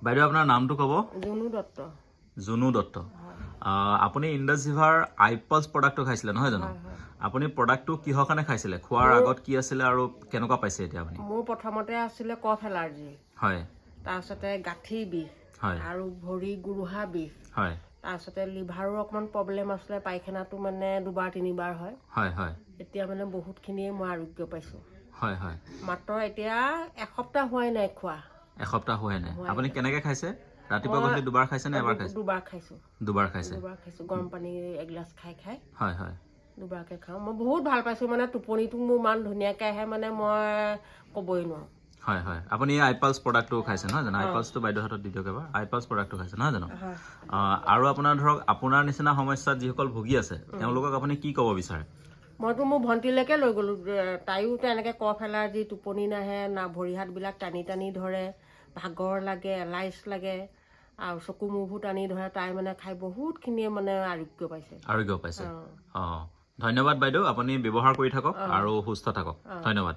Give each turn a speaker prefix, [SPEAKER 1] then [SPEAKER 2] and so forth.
[SPEAKER 1] বাইদেউ আপোনাৰ নামটো ক'ব
[SPEAKER 2] জুনু দত্ত
[SPEAKER 1] আপুনি ইণ্ডাছিভাৰ আইপালছ প্ৰডাক্টটো খাইছিলে নহয় জানো আপুনি প্ৰডাক্টটো কিহৰ কাৰণে খাইছিলে খোৱাৰ আগত কি আছিলে আৰু কেনেকুৱা পাইছে এতিয়া আপুনি
[SPEAKER 2] মোৰ প্ৰথমতে আছিলে কফ এলাৰ্জি
[SPEAKER 1] হয়
[SPEAKER 2] তাৰপিছতে গাঁঠি বিষ
[SPEAKER 1] হয়
[SPEAKER 2] আৰু ভৰি গুৰুহা বিষ
[SPEAKER 1] হয়
[SPEAKER 2] তাৰপিছতে লিভাৰো অকণমান প্ৰব্লেম আছিলে পায়খানাটো মানে 2-3 বাৰ হয়
[SPEAKER 1] হয় হয়
[SPEAKER 2] এতিয়া মানে বহুতখিনিয়ে মই আৰোগ্য পাইছোঁ
[SPEAKER 1] হয় হয়
[SPEAKER 2] মাত্ৰ এতিয়া এসপ্তাহ হোৱাই নাই খোৱা
[SPEAKER 1] এসপ্তাহ হোৱাই নাই আপুনি কেনেকৈ খাইছে ৰাতিপুৱা গধূলি দুবাৰ খাইছে নে এবাৰ খাইছে
[SPEAKER 2] দুবাৰ খাইছোঁ
[SPEAKER 1] দুবাৰ খাইছে
[SPEAKER 2] গৰম পানী এগিলাচ খাই
[SPEAKER 1] হয় হয়
[SPEAKER 2] দুবাৰকৈ খাওঁ মই বহুত ভাল পাইছোঁ মানে টোপনিটো মোৰ ইমান ধুনীয়াকৈ আহে মানে মই ক'বই নোৱাৰোঁ
[SPEAKER 1] হয় হয় আপুনি আইপালছ প্ৰডাক্টটো খাইছে নহয় জানো আইপালছটো বাইদেউ হাতত দি দিয়ক এবাৰ আইপালছ প্ৰডাক্টটো খাইছে নহয় জানো আৰু আপোনাৰ ধৰক আপোনাৰ নিচিনা সমস্যাত যিসকল ভুগি আছে তেওঁলোকক আপুনি কি ক'ব বিচাৰে
[SPEAKER 2] মইতো মোৰ ভণ্টিলৈকে লৈ গ'লোঁ তাইও তেনেকৈ কফ এলাৰ্জি টোপনি নাহে না ভৰি হাতবিলাক টানি টানি ধৰে ভাগৰ লাগে এলাইচ লাগে আৰু চকু মুখবোৰ টানি ধৰে তাই মানে খাই বহুতখিনিয়ে মানে আৰোগ্য পাইছে
[SPEAKER 1] ধন্যবাদ বাইদেউ আপুনি ব্যৱহাৰ কৰি থাকক আৰু সুস্থ থাকক ধন্যবাদ